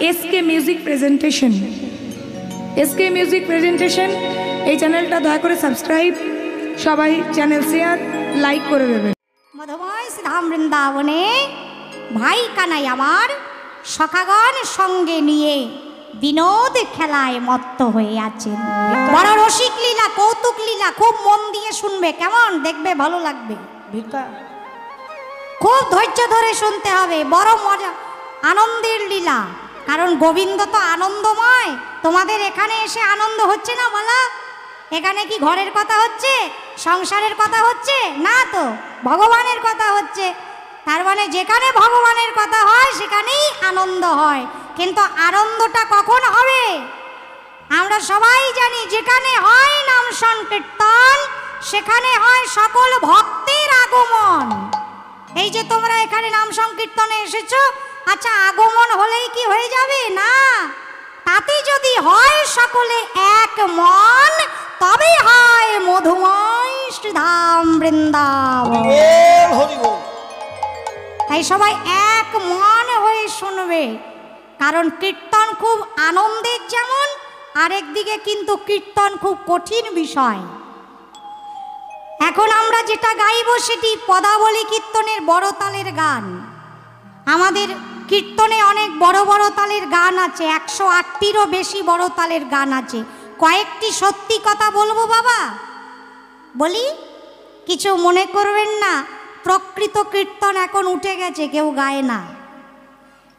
SK music presentation. SK music presentation এই চ্যানেলটা দয়া করে সাবস্ক্রাইব, সবাই চ্যানেল শেয়ার লাইক করে দেবেন। মধুময় শ্রীধাম বৃন্দাবনে ভাই কানাই আমার সখাগণ সঙ্গে নিয়ে বিনোদ খেলায় মত্ত হয়ে আছেন। বড় রসিক লীলা, কৌতুক লীলা, খুব মন দিয়ে শুনবে, কেমন দেখবে, ভালো লাগবে। খুব ধৈর্য ধরে শুনতে হবে, বড় মজা, আনন্দের লীলা। কারণ গোবিন্দ তো আনন্দময়। তোমাদের এখানে এসে আনন্দ হচ্ছে না বলা? এখানে কি ঘরের কথা হচ্ছে, সংসারের কথা হচ্ছে না, তো ভগবানের কথা হচ্ছে। তার মানে যেখানে ভগবানের কথা হয় সেখানেই আনন্দ হয়। কিন্তু আনন্দটা কখন হবে? আমরা সবাই জানি যেখানে হয় নাম সংকীর্তন সেখানে হয় সকল ভক্তের আগমন। এই যে তোমরা এখানে নাম সংকীর্তনে এসেছো, আচ্ছা আগমন হলেই কি হয়ে যাবে? না, তাতে যদি হয় সকলে এক মন তবে হয় মধুময় শ্রীধাম বৃন্দাবন। তাই সবাই এক মন হয়ে শুনবে। কারণ কীর্তন খুব আনন্দের যেমন, আরেকদিকে কিন্তু কীর্তন খুব কঠিন বিষয়। এখন আমরা যেটা গাইব সেটি পদাবলী কীর্তনের বড় তালের গান। আমাদের কীর্তনে অনেক বড় বড় তালের গান আছে, 108টিরও বেশি বড় তালের গান আছে। কয়েকটি সত্যি কথা বলবো বাবা, বলি, কিছু মনে করবেন না। প্রকৃত কীর্তন এখন উঠে গেছে, কেউ গায় না।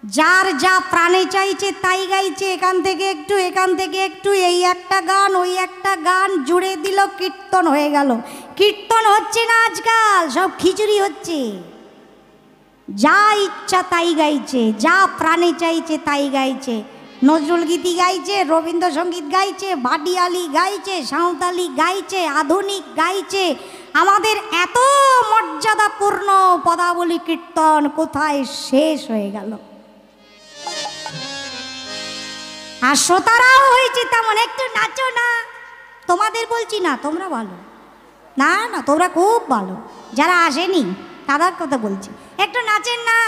যার যা প্রাণে চাইছে তাই গাইছে, এখান থেকে একটু এখান থেকে একটু, এই একটা গান ওই একটা গান জুড়ে দিল, কীর্তন হয়ে গেল। কীর্তন হচ্ছে না আজকাল, সব খিচুড়ি হচ্ছে। যা ইচ্ছা তাই গাইছে, যা প্রাণে চাইছে তাই গাইছে। নজরুল গীতি গাইছে, রবীন্দ্রসঙ্গীত গাইছে, ভাটিয়ালি গাইছে, সাঁওতালি গাইছে, আধুনিক গাইছে। আমাদের এত মর্যাদাপূর্ণ পদাবলী কীর্তন কোথায় শেষ হয়ে গেল? আর শ্রোতারাও হয়েছে তেমন, একটু নাচো না। তোমাদের বলছি না, তোমরা ভালো না, না তোমরা খুব ভালো। যারা আসেনি তাদের কথা বলছি, একটু নাচেন না,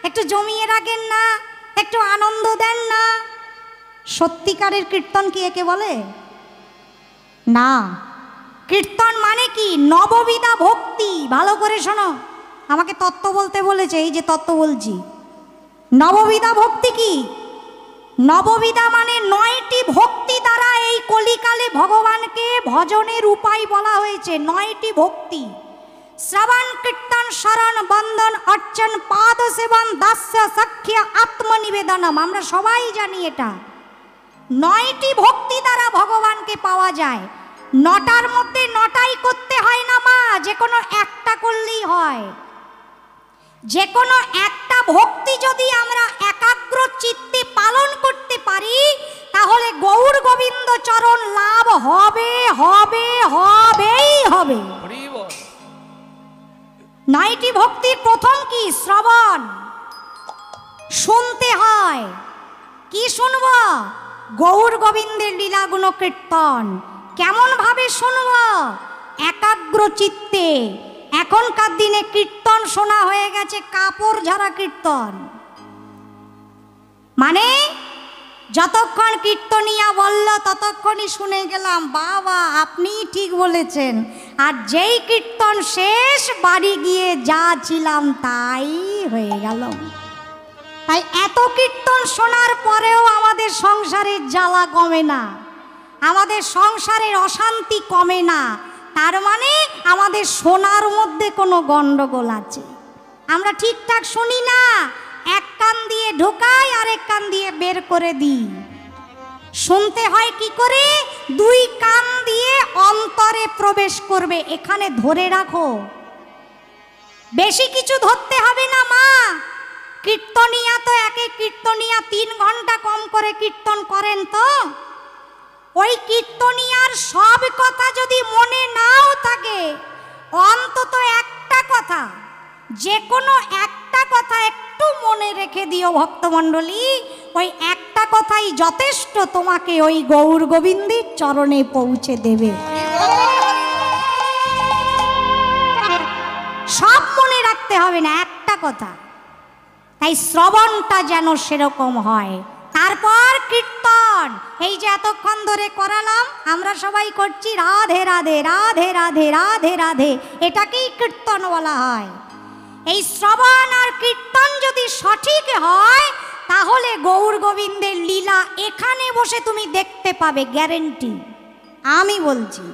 একটু জমিয়ে রাখেন না, একটু আনন্দ দেন না। সত্যিকারের কীর্তন কি একে বলে? না। কীর্তন মানে কি? নববিধা ভক্তি। ভালো করে শোনো, আমাকে তত্ত্ব বলতে বলেছে, এই যে তত্ত্ব বলছি। নববিধা ভক্তি কি? নববিধা মানে 9টি ভক্তি দ্বারা এই কলিকালে ভগবানকে ভজনের উপায় বলা হয়েছে। 9টি ভক্তি: শ্রবণ, কীর্তন, শরণ, বন্দন, অর্চন, পাদ সেবন, দাস্য, সখ্য, আত্মনিবেদনম। আমরা সবাই জানি এটা। 9টি ভক্তি দ্বারা ভগবানকে পাওয়া যায়। 9টার মধ্যে 9টাই করতে হয় না মা, যে কোনো একটা করলেই হয়। যে কোনো একটা ভক্তি যদি আমরা একাগ্র চিত্তে পালন করতে পারি তাহলে গৌর গোবিন্দ চরণ লাভ হবে, হবে, হবেই হবে। 9টি ভক্তির প্রথম কি? শ্রবণ। শুনতে হয়। কি শুনব? গৌর গোবিন্দের লীলাগুণ কীর্তন। কেমন ভাবে শুনব? একাগ্র চিত্তে। এখনকার দিনে কীর্তন শোনা হয়ে গেছে কাপড় ঝাড়া কীর্তন। মানে যতক্ষণ কীর্তনিয়া বলল ততক্ষণই শুনে গেলাম, বাবা আপনি ঠিক বলেছেন। আর যেই কীর্তন শেষ, বাড়ি গিয়ে যা ছিলাম তাই হয়ে গেল। তাই এত কীর্তন শোনার পরেও আমাদের সংসারের জ্বালা কমে না, আমাদের সংসারের অশান্তি কমে না। তার মানে আমাদের শোনার মধ্যে কোনো গন্ডগোল আছে। আমরা ঠিকঠাক শুনি না, এক কান দিয়ে ঢোকাই আর এক কান দিয়ে বের করে দিই। শুনতে হয় কি করে? 2 কান দিয়ে অন্তরে প্রবেশ করবে। এখানে ধরে রাখো, বেশি কিছু ধরতে হবে না মা। কীর্তনিয়া তো একে কীর্তনিয়া 3 ঘন্টা কম করে কীর্তন করেন, তো ওই কীর্তনিয়ার সব কথা যদি মনে নাও থাকে, অন্তত একটা কথা, যে কোনো একটা কথা একটু মনে রেখে দিও ভক্তমণ্ডলী। ওই একটা কথাই যথেষ্ট তোমাকে ওই গৌর গোবিন্দের চরণে পৌঁছে দেবে। সব মনে রাখতে হবে না, একটা কথা। তাই শ্রবণটা যেন সেরকম হয়। তার তারপর কীর্তন, এই যে এতক্ষণ ধরে করালাম আমরা সবাই করছি রাধে রাধে রাধে রাধে রাধে রাধে, এটাকেই কীর্তন বলা হয়। এই শ্রবণ আর কীর্তন যদি সঠিক হয় তাহলে গৌর গোবিন্দের লীলা এখানে বসে তুমি দেখতে পাবে, গ্যারেন্টি আমি বলছি।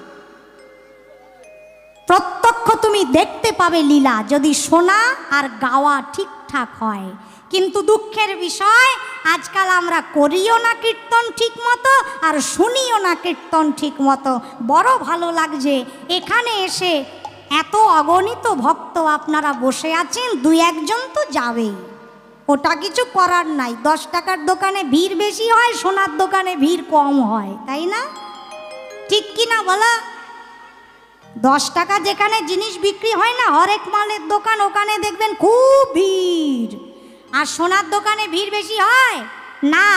প্রত্যক্ষ তুমি দেখতে পাবে লীলা, যদি শোনা আর গাওয়া ঠিকঠাক হয়। কিন্তু দুঃখের বিষয় আজকাল আমরা করিও না কীর্তন ঠিক মতো আর শুনিও না কীর্তন ঠিক মতো। বড় ভালো লাগছে এখানে এসে এত অগণিত ভক্ত আপনারা বসে আছেন, দুই একজন তো যাবেই, ওটা কিছু করার নাই। 10 টাকার দোকানে ভিড় বেশি হয়, সোনার দোকানে ভিড় কম হয়, তাই না? ঠিক কি না বলা? 10 টাকা যেখানে জিনিস বিক্রি হয় না, হরেক মালের দোকান, ওখানে দেখবেন খুব ভিড়। আর সোনার দোকানে ভিড় বেশি হয় না।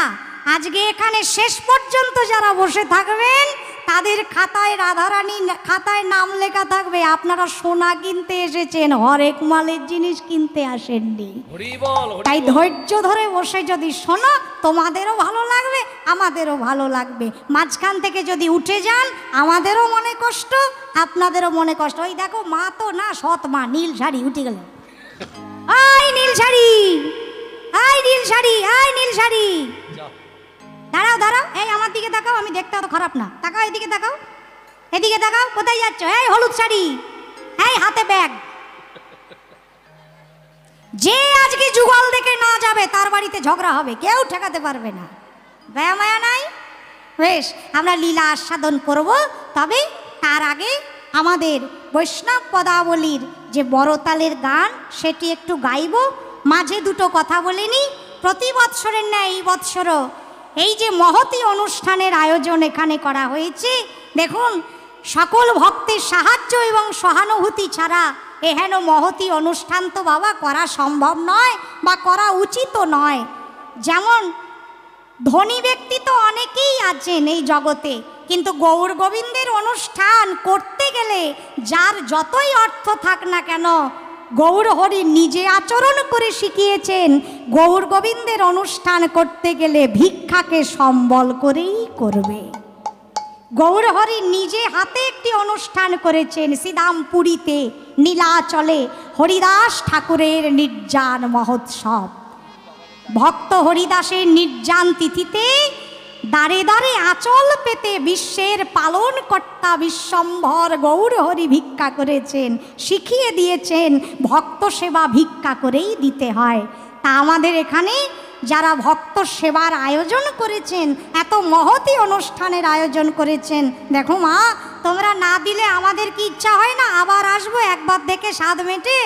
আজকে এখানে শেষ পর্যন্ত যারা বসে থাকবেন তাদের খাতায়, রাধারানী খাতায় নাম লেখা থাকবে আপনারা সোনা কিনতে এসেছেন, হরেক মালের জিনিস কিনতে আসেননি। তাই ধৈর্য ধরে বসে যদি শোনো তোমাদেরও ভালো লাগবে, আমাদেরও ভালো লাগবে। মাঝখান থেকে যদি উঠে যান আমাদেরও মনে কষ্ট, আপনাদেরও মনে কষ্ট। ওই দেখো মা তো না, সৎ মা, নীল শাড়ি উঠে গেল। আই নীল শাড়ি, আই নীল শাড়ি, আই নীল শাড়ি, দাঁড়াও দাঁড়াও, এই আমার দিকে তাকাও, আমি দেখতে অত খারাপ না, তাকাও এদিকে তাকাও, এদিকে তাকাও, কোথায় যাচ্ছ? এই হলুদ শাড়ি, এই হাতে ব্যাগ। যে আজকে যুগল দেখে না যাবে তার বাড়িতে ঝগড়া হবে, কেউ ঠেকাতে পারবে না। দয়া মায়া নাই? বেশ, আমরা লীলা আস্বাদন করব, তবে তার আগে আমাদের বৈষ্ণব পদাবলীর যে বড়তালের গান সেটি একটু গাইব। মাঝে দুটো কথা বলে নি। প্রতি বৎসরের ন্যায় এই বৎসরও এই যে মহতী অনুষ্ঠানের আয়োজন এখানে করা হয়েছে, দেখুন সকল ভক্তের সাহায্য এবং সহানুভূতি ছাড়া এহেন মহতী অনুষ্ঠান তো বাবা করা সম্ভব নয় বা করা উচিতও নয়। যেমন ধনী ব্যক্তি তো অনেকেই আছেন এই জগতে, কিন্তু গৌর গোবিন্দের অনুষ্ঠান করতে গেলে যার যতই অর্থ থাক না কেন, গৌর হরি নিজে আচরণ করে শিখিয়েছেন গৌর গোবিন্দের অনুষ্ঠান করতে গেলে ভিক্ষাকে সম্বল করেই করবে। গৌর হরি নিজে হাতে একটি অনুষ্ঠান করেছেন শ্রীদামপুরীতে, নীলাচলে হরিদাস ঠাকুরের নির্জান মহোৎসব। ভক্ত হরিদাসের নির্জান তিথিতে দাঁড়ে দাঁড়ে আঁচল পেতে বিশ্বের পালন কর্তা বিশ্বম্ভর গৌর হরি ভিক্ষা করেছেন, শিখিয়ে দিয়েছেন ভক্ত সেবা ভিক্ষা করেই দিতে হয়। তা আমাদের এখানে যারা ভক্ত সেবার আয়োজন করেছেন, এত মহতী অনুষ্ঠানের আয়োজন করেছেন, দেখো মা তোমরা না দিলে আমাদের কি ইচ্ছা হয় না আবার আসবো, একবার দেখে স্বাদ মেটে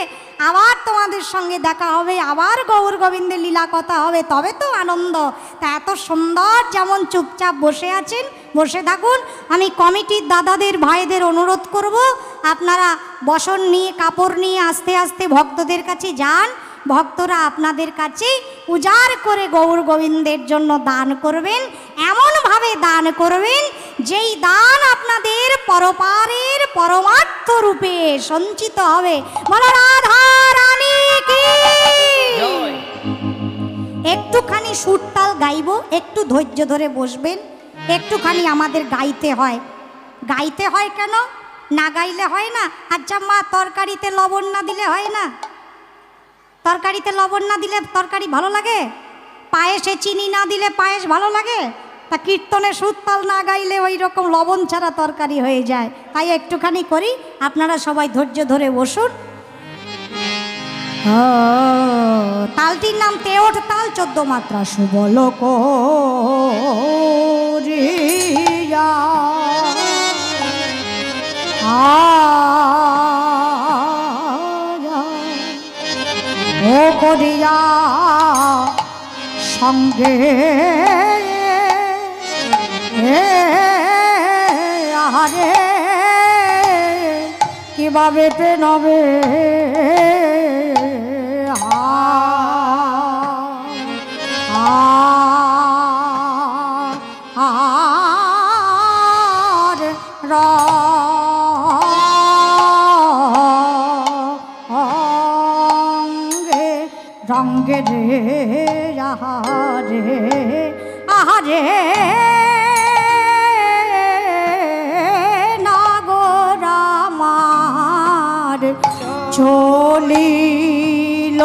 আবার তোমাদের সঙ্গে দেখা হবে, আবার গৌর গোবিন্দের লীলা কথা হবে, তবে তো আনন্দ। তা এত সুন্দর যেমন চুপচাপ বসে আছেন, বসে থাকুন। আমি কমিটির দাদাদের ভাইদের অনুরোধ করব আপনারা বসন নিয়ে কাপড় নিয়ে আস্তে আস্তে ভক্তদের কাছে যান। ভক্তরা আপনাদের কাছে উজাড় করে গৌর গোবিন্দের জন্য দান করবেন, এমনভাবে দান করবেন যেই দান আপনাদের পরপারের পরমার্থ রূপে সঞ্চিত হবে। বলো রাধা রানী কি। একটুখানি সুরতাল গাইব, একটু ধৈর্য ধরে বসবেন। একটুখানি আমাদের গাইতে হয়। গাইতে হয় কেন? না গাইলে হয় না। আচ্ছা মা, তরকারিতে লবণ না দিলে হয় না? তরকারিতে লবণ না দিলে তরকারি ভালো লাগে? পায়েসে চিনি না দিলে পায়েস ভালো লাগে? তা কীর্তনে সুরতাল না গাইলে ওই রকম লবণ ছাড়া তরকারি হয়ে যায়। তাই একটুখানি করি, আপনারা সবাই ধৈর্য ধরে বসুন। তালটির নাম তেওঠ তাল, 14 মাত্রা। সুবল করিয়া ও করিয়া সঙ্গে আরে কিভাবে নবে রঙ্গে রে রে আহারে নাগর আমার চলিল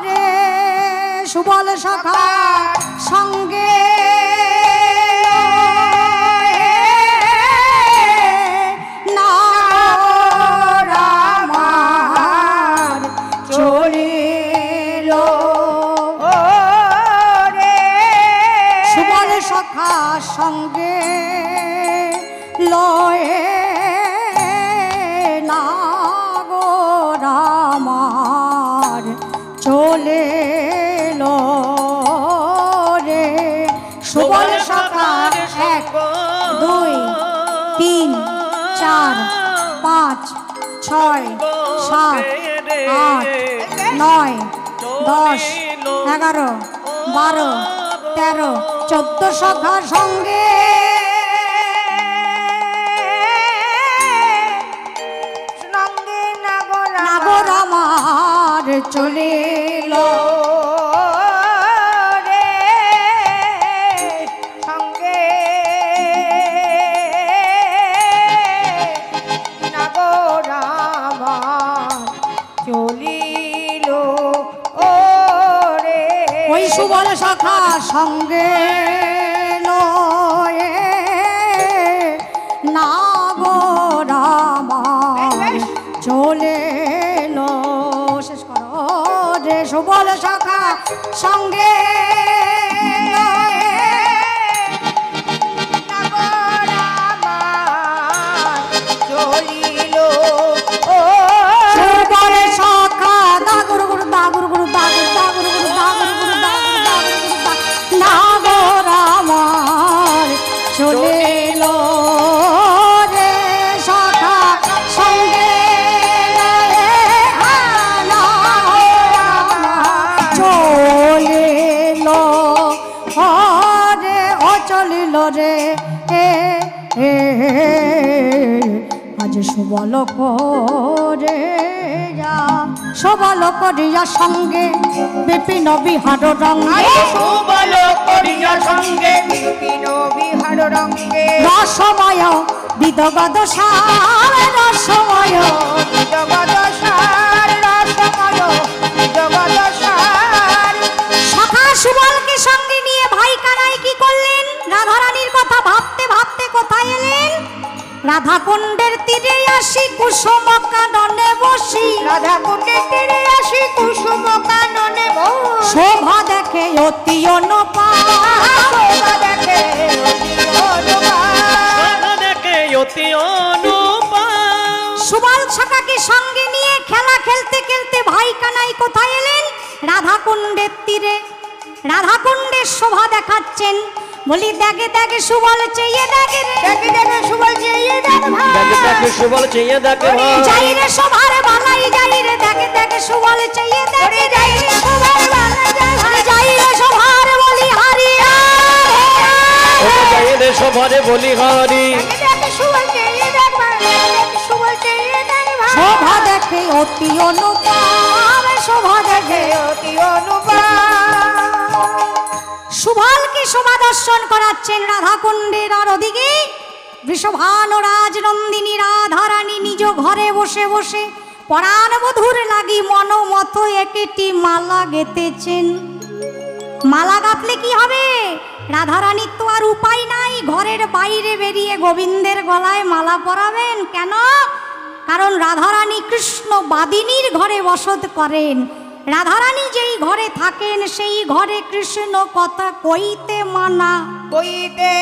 রে সুবল সখা সঙ্গে নাগর আমার চলিল রে সুবল সখা সঙ্গে লয়ে নাগর আমার চলে রে সুবল সখা 1 2 3 4 5 6 7 8 9 10 11 12 13 14 সখা সঙ্গে নাগর আমার চলিল রে সঙ্গে নাগর আমার চলিল রে ওই সুবল সখা সঙ্গে লয়ে নাগর আমার চলে শেষ করো রে সুবল সখা সঙ্গে নাগর আমার চলিল সুবল সখা দাগুর গুরু দাগুর গুরু দাগুর দাগুর গুরু দাগুর গুরু দাগুর দাগুর গুরু নাগর আমার চলিল রে সখা সঙ্গে চলিল রে আজ সুবল করে সুবল করিয়া সঙ্গে বিপিন বিহার রঙ্গে সুবল করিয়া সঙ্গে বিপিন বিহার রঙ্গে রসময় বিদগদ সার রসময় জগৎ সার রসময় জগৎ সার সখা সুবলকে সঙ্গে নিয়ে ভাই কানাই কি করলেন রাধারানীর কথা ভাবতে ভাবতে কোথায় এলেন রাধা কুণ্ডের তীরে আসি কুসুম কাননে বসি রাধা কুণ্ডের তীরে আসি কুসুম কাননে বসি শোভা দেখে অতি অনুপা শোভা দেখে অতি অনুপা সুবল সখাকে সঙ্গে নিয়ে খেলা খেলতে খেলতে ভাই কানাই কোথায় এলেন রাধা কুণ্ডের তীরে রাধা কুণ্ডের শোভা দেখাচ্ছেন বলি দেখে দেখে সুবল চেয়ে দেখে রে দেখে দেখে সুবল চেয়ে দেখে দেখে দেখে সুবল চেয়ে দেখে যাই রে শোভার বালাই যাই রে দেখে দেখে সুবল চেয়ে দেখে যাই রে শোভার বালাই যাই রে শোভার বলি হারি যাই রে শোভারে বলি হারি দেখে সুবল চেয়ে দেখে সুবল চেয়ে দেখে শোভা দেখে অতি অনুপম শোভা দেখে অতি অনুপা সুবলকে শোভা দর্শন করাচ্ছেন রাধা কুণ্ডের আর ওদিকে বৃষভান রাজনন্দিনী রাধারানী নিজ ঘরে বসে বসে পরাণ বধূর লাগি মনোমত একটি মালা গেতেছেন মালা গাঁথলে কি হবে রাধারানীর তো আর উপায় নাই ঘরের বাইরে বেরিয়ে গোবিন্দের গলায় মালা পরাবেন কেন কারণ রাধারানী কৃষ্ণ বাদিনীর ঘরে বসত করেন রাধারানী যেই ঘরে থাকেন সেই ঘরে কৃষ্ণ কথা কইতে মানা কইতে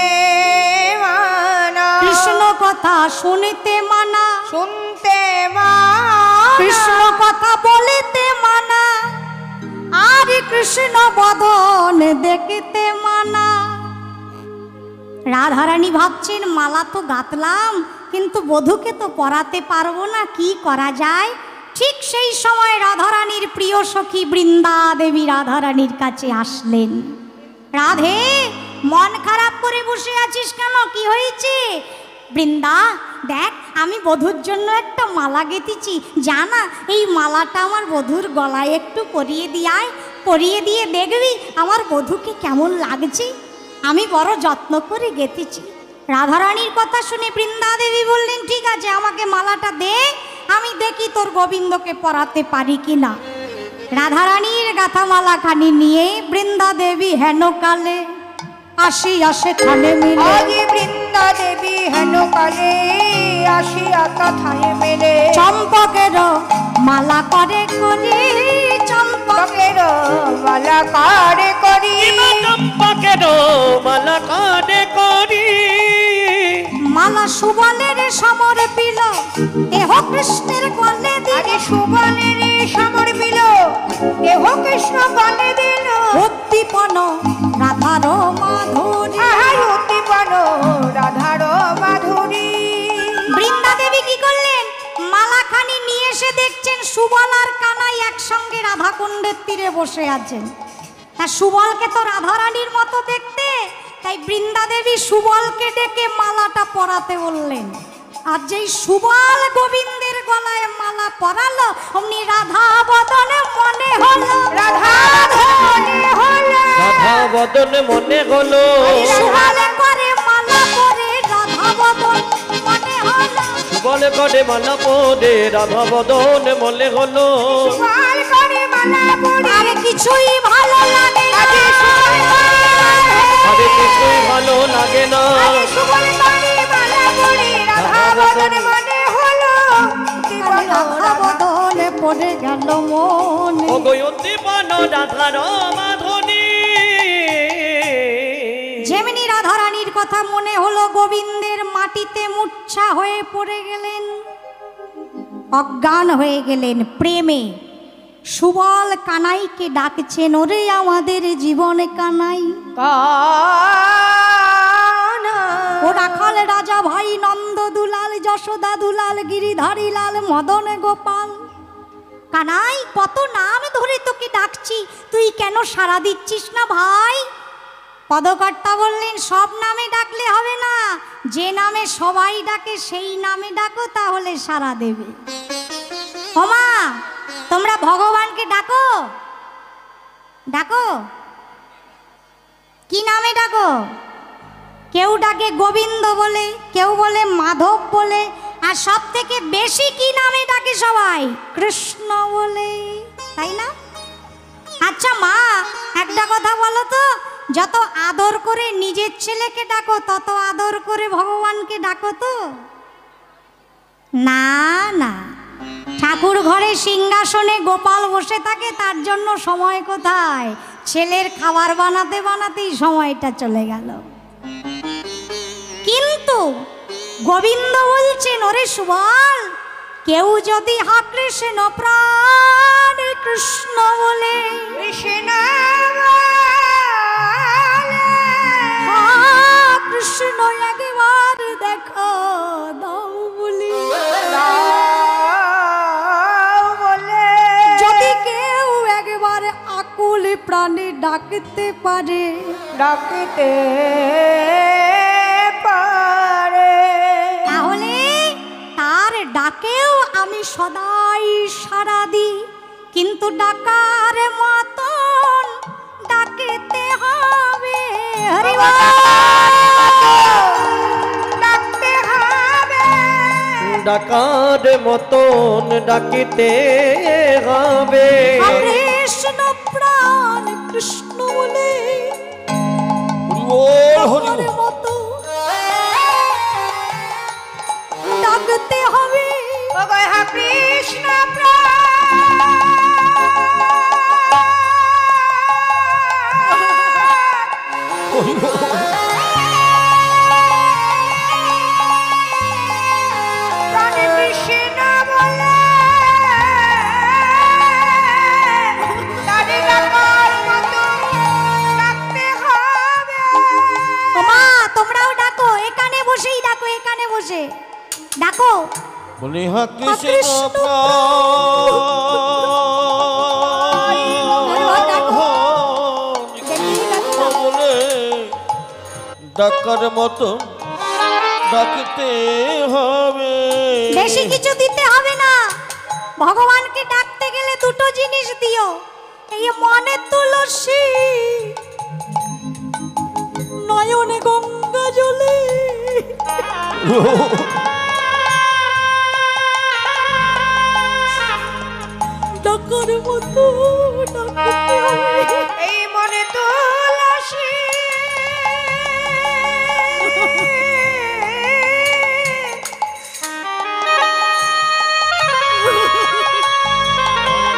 মানা কৃষ্ণ কথা শুনতে মানা শুনতে মানা কৃষ্ণ কথা বলিতে মানা আর কৃষ্ণ বদন দেখতে মানা রাধারানী ভাবছেন মালা তো গাঁথলাম কিন্তু বধূকে তো পরাতে পারবো না কি করা যায় ঠিক সেই সময় রাধারানীর প্রিয় সখী বৃন্দা দেবী রাধারানীর কাছে আসলেন রাধে মন খারাপ করে বসে আছিস কেন কি হয়েছে বৃন্দা দেখ আমি বধূর জন্য একটা মালা গেঁথেছি জানা এই মালাটা আমার বধূর গলায় একটু পরিয়ে দিয়ায় পরিয়ে দিয়ে দেখবি আমার বধূকে কেমন লাগছে। আমি বড় যত্ন করে গেঁথেছি। রাধারানীর কথা শুনে বৃন্দা দেবী বললেন, ঠিক আছে, আমাকে মালাটা দে, আমি দেখি তোর গোবিন্দকে পরাতে পারি কি না। রাধারানীর গাথা মালাখানি নিয়ে বৃন্দা দেবী হেন কালে আসিয়া সেখানে মিলে। আজি বৃন্দা দেবী হেন কালে আসিয়া তথায় মেলে। চম্পকের মালা করে করি, চম্পকের মালা কারে করি, চম্পকের মালা কানে করি। মালা সুবলের সমর পিল, দেহ কৃষ্ণের গলে দিল। আরে সুবলের সমর বিল, দেহ কৃষ্ণ গলে দিল। উদ্দীপন রাধার মাধুরী। আহার উদ্দীপন রাধার মাধুরী। বৃন্দা দেবী কি করলেন, মালাখানি নিয়ে এসে দেখছেন সুবল আর কানাই একসঙ্গে রাধাকুণ্ডের তীরে বসে আছেন। তা সুবলকে তো রাধারানীর মতো দেখতে, তাই বৃন্দা দেবী সুবলকে ডেকে মালাটা পরাতে বললেন। আর যেই সুবল গোবিন্দের গলায় মালা পরালো, অমনি রাধা বদনে মনে হলো, রাধা ধনে হলো, রাধা বদন মনে হলো। সুবলে করে মালা পরে রাধা বদন মনে হলো। বলে করে মালা পরে রাধা বদন মনে হলো। সুবল করে মালা পরে আর কিছুই ভালো লাগে না। আরে কিছুই ভালো লাগে না। সুবল করে মালা পরে রাধা বদন মনে হলো। রাধা বদনে পড়ে গেল মনে। ও গো উদ্দীপন রাধার মাধুরী। যেমনি রাধারানীর কথা মনে হলো, গোবিন্দের মাটিতে মূর্ছা হয়ে পড়ে গেলেন, অজ্ঞান হয়ে গেলেন প্রেমে। সুবল কানাইকে ডাকছেন, ওরে আমাদের জীবনে কানাই। ও রাখাল রাজা ভাই নন্দ দুলাল, যশোদা দুলাল, গিরিধারী লাল, মদন গোপাল। কানাই, কত নাম ধরে তোকে ডাকছি, তুই কেন সাড়া দিচ্ছিস না ভাই? পদকর্তা বললেন, সব নামে ডাকলে হবে না, যে নামে সবাই ডাকে সেই নামে ডাকো, তাহলে সাড়া দেবে। ওমা, তোমরা ভগবানকে ডাকো, ডাকো, কি নামে ডাকো? কেউ ডাকে গোবিন্দ বলে, কেউ বলে মাধব বলে, আর সব থেকে বেশি কি নামে ডাকে সবাই? কৃষ্ণ বলে, তাই না? আচ্ছা মা, একটা কথা বলো তো, যত আদর করে নিজের ছেলেকে ডাকো, তত আদর করে ভগবানকে ডাকো তো? না না, ঠাকুর ঘরে সিংহাসনে গোপাল বসে থাকে, তার জন্য সময় কোথায়? ছেলের খাবার বানাতে বানাতেই সময়টা চলে গেল। কিন্তু গোবিন্দ বলছেন, ওরে সুবল, কেউ যদি হা কৃষ্ণ প্রাণ কৃষ্ণ বলে, কৃষ্ণ হা কৃষ্ণ একবার দেখা দাও বলি, বলে যদি কেউ একবার আকুল প্রাণে ডাকতে পারে, ডাকতে পারে, তাহলে তার ডাকেও আমি সদাই সাড়া দিই। কিন্তু ডাকার মতন ডাকতে হবে। হরি বল। ডাকতে হবে, ডাকার মতন ডাকিতে হবে। কৃষ্ণ প্রাণ কৃষ্ণ বলে হরি ডাকার মতো ডাকতে হবে। ও গো হা কৃষ্ণ প্রাণে কৃষ্ণ বলে, তারে ডাকার মতো ডাকতে হবে। মা, তোমরাও ডাকো, এখানে বসেই ডাকো, এখানে বসে ডাকো। বলি হা কৃষ্ণ বলে ডাকার মতো ডাকতে হবে। বেশি কিছু দিতে হবে না। ভগবানকে ডাকতে গেলে দুটো জিনিস দিও, এই মনে তুলসী নয়নে গঙ্গা জলে ডাকার মতো ডাকতে হবে। এই মনে তুলসী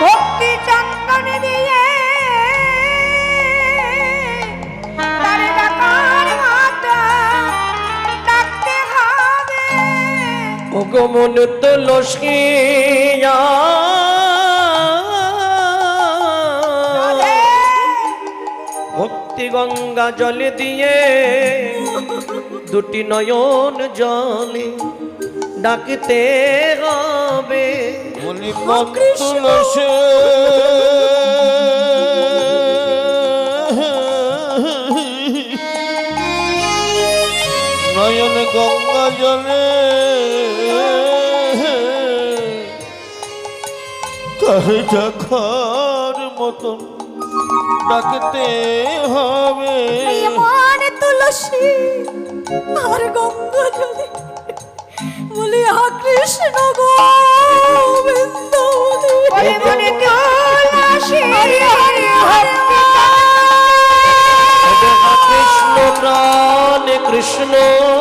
ভক্তি চন্দন দিয়ে তার ডাকার মতো ডাকতে হবে। ওগো মন তুলসী ভক্তি গঙ্গা জলে দিয়ে দুটি নয়ন জলে ডাকতে হবে। বলি মন তুলসী নয়ন গঙ্গা জলে তাই দেখার মতন ডাকতে হবে। এই মনে তুলসী আর গঙ্গা জলে বলি হা কৃষ্ণ গোবিন্দ ওরে মনে তুলসী কৃষ্ণ প্রাণ কৃষ্ণ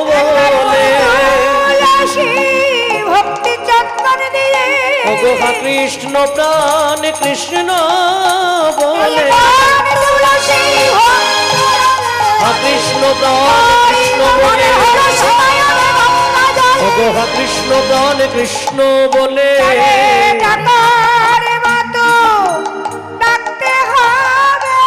বলে তুলসী ভক্তি চন্দন দিয়ে ওগো কৃষ্ণ প্রাণ কৃষ্ণ বলে তুলসী কৃষ্ণ প্রাণ কৃষ্ণ বলে ওগো কৃষ্ণ প্রাণ কৃষ্ণ বলে ডাকার মতো ডাকতে হবে।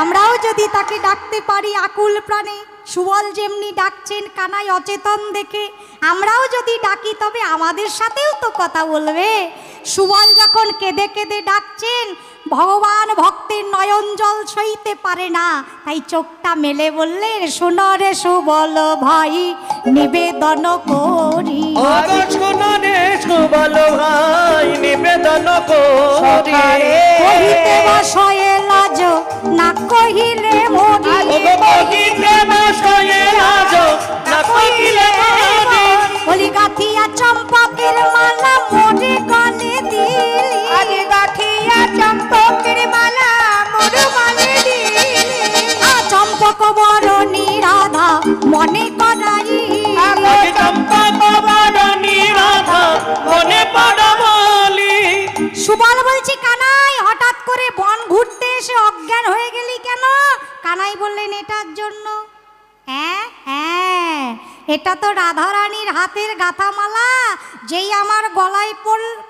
আমরাও যদি তাকে ডাকতে পারি আকুল প্রাণে, সুবল যেমনি ডাকছেন কানাই অচেতন দেখে, আমরাও যদি ডাকি তবে আমাদের সাথেও তো কথা বলবে। সুবল যখন কেঁদে কেঁদে ডাকছেন, ভগবান ভক্তের নয়ন জল সইতে পারে না, তাই চোখটা মেলে বললেন, শোনো রে সুবল ভাই নিবেদন করি। অগোছনে সুবল ভাই নিবেদন করি কহিতে বসয়ে লাজ না কহিলে মরি। ওগো কহিতে বসয়ে লাজ না কহিলে মরি। বলি গাথিয়া চম্পকের মালা মোরে গলে দিলি। আগে গাথিয়া চম্পকের মালা মোর গলে দিলি। চম্পক বরণী রাধা মনে করাই। আগে চম্পক বরণী রাধা মনে পড়া বলি। সুবল বলছি, কানাই হঠাৎ করে বন ঘুরতে এসে অজ্ঞান হয়ে গেলি কেন? কানাই বললেন, এটার জন্য। হ্যাঁ হ্যাঁ, এটা তো রাধারানীর হাতের গাঁথামালা, যেই আমার গলায়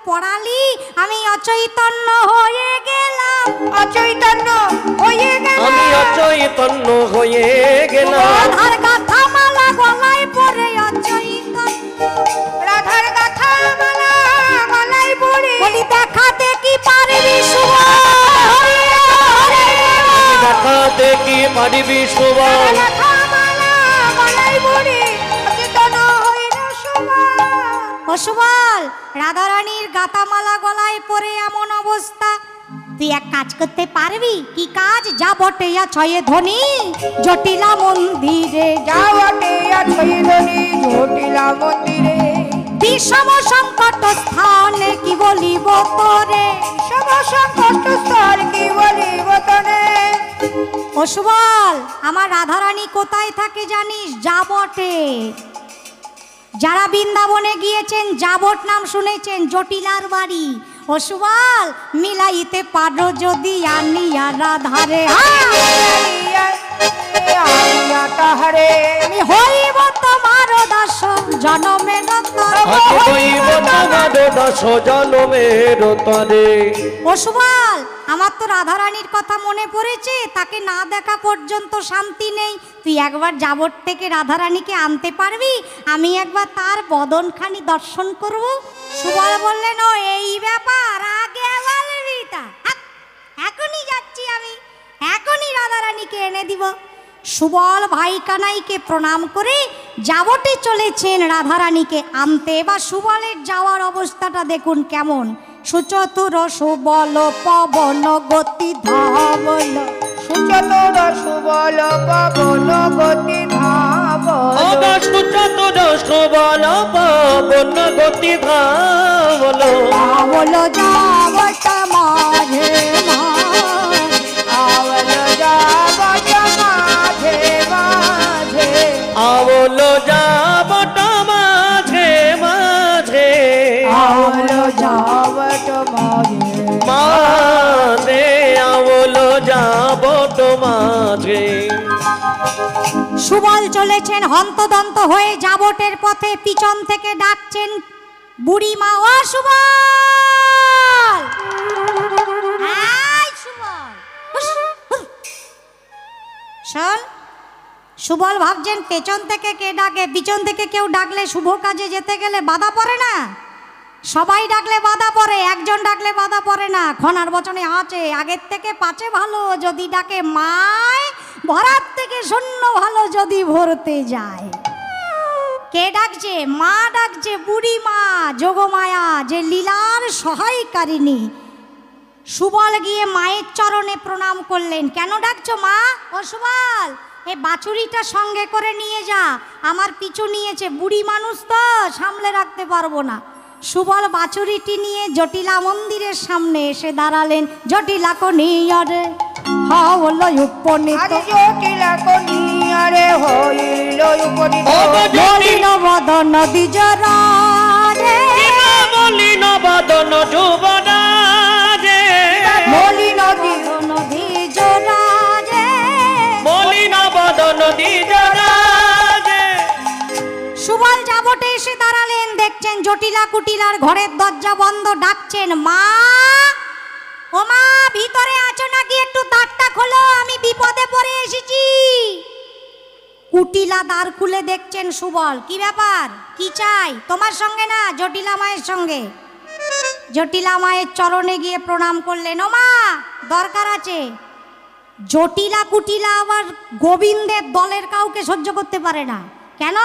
পড়ালি আমি অচৈতন্য হয়ে গেলাম। অচৈতন্য হয়ে গেল। আমি অচৈতন্য হয়ে গেলাম। রাধার গাঁথামালা গলায় পরে অচৈতন্য। রাধার গাথা মালা গলায় পড়ে বলি দেখা দেখি পারবি সুবল। দেখাতে কি পারিবি সুবল। গাথা মালা গলায় পড়ে অচেতন হইল সুবল। ও সুবল, রাধারানীর গাঁথামালা গলায় পরে এমন অবস্থা, তুই এক কাজ করতে পারবি? কি কাজ? যা বটে ছয়ে ধনী জটিলা মন্দিরে যাওয়াতে আছইদনি জটিলা মন্দিরে। বিষম সংকট স্থানে কি বলিব তোরে। সব সংকট স্তর কি বলিব তনে। ও সুবল, আমার রাধারানী কোথায় থাকে জানিস? যাবটে। যারা বৃন্দাবনে গিয়েছেন যাবট নাম শুনেছেন, জটিলার বাড়ি। ও সুবল, মিলাইতে পারো যদি আনিয়া রাধারে। তাহারে আমি হইব তোমার দাস জনমের তরে। আগে হইব তোমার দাস জনমের তরে। ও সুবল, আমার তো রাধারানীর কথা মনে পড়েছে, তাকে না দেখা পর্যন্ত শান্তি নেই। তুই একবার যাবট থেকে রাধারানীকে আনতে পারবি? আমি একবার তার বদনখানি দর্শন করব। সুবল বললেন, ও এই ব্যাপার, আগে বলবি তা। এখনই যাচ্ছি আমি, এখনই রাধারানীকে এনে দিব। সুবল ভাই কানাইকে প্রণাম করে যাবটে চলেছেন রাধারানীকে আনতে। বা সুবলের যাওয়ার অবস্থাটা দেখুন কেমন। সুচতুর সুবল পবন গতি ধাবল সুচতুর সুবল পবন গতি ধাবল সুচতুর সুবল পবন গতি ধাবল ধাবল যাবত মাঝে আওল যাবত মাঝে মাঝে আওল যাবত মাঝে মাঝে আওল যাবত মাঝে মাঝে আওল যাবত মাঝে। সুবল চলেছেন হন্তদন্ত হয়ে যাবটের পথে, পিছন থেকে ডাকছেন বুড়িমা, ও সুবল! এই সুবল! হুস, হুস। শোন, সুবল ভাবছেন পেছন থেকে কে ডাকে, পিছন থেকে কেউ ডাকলে শুভ কাজে যেতে গেলে বাধা পড়ে না? সবাই ডাকলে বাধা পড়ে, একজন ডাকলে বাধা পড়ে না। খনার বচনে আছে, আগের থেকে পাচে ভালো যদি ডাকে মায়, ভরার থেকে শূন্য ভালো যদি ভরতে যায়। কে ডাকছে? মা ডাকছে, বুড়ি মা যোগমায়া, যে লীলার সহায়কারিণী। সুবল গিয়ে মায়ের চরণে প্রণাম করলেন। কেন ডাকছো মা? ও সুবল, এই বাছুরিটা সঙ্গে করে নিয়ে যা, আমার পিছু নিয়েছে, বুড়ি মানুষ তো সামলে রাখতে পারবো না। সুবল বাছুরিটি নিয়ে জটিলা মন্দিরের সামনে এসে দাঁড়ালেন। জটিলা কনিয়ারে হলো উপনীত, আরে জটিলা কনিয়ারে হইল উপনীত মলিন বদন দ্বিজরা রে, মলিন বদন যুবনা রে, মলিন বদন দ্বিজরা রে। মলিন বদন দ্বিজরা রে। সুবল যাবটে এসে দাঁড়ালেন, দেখছেন জটিলা কুটিলার ঘরের দরজা বন্ধ। ডাকছেন মা, ও মা, ভিতরে আছো নাকি? একটু দ্বারটা খোলো, আমি বিপদে পড়ে এসেছি। কুটিলা দ্বার খুলে দেখছেন সুবল। কি ব্যাপার, কি চাই? তোমার সঙ্গে না, জটিলা মায়ের সঙ্গে। জটিলা মায়ের চরণে গিয়ে প্রণাম করলেন। ও মা, দরকার আছে। জটিলা কুটিলা আবার গোবিন্দের দলের কাউকে সহ্য করতে পারে না। কেন?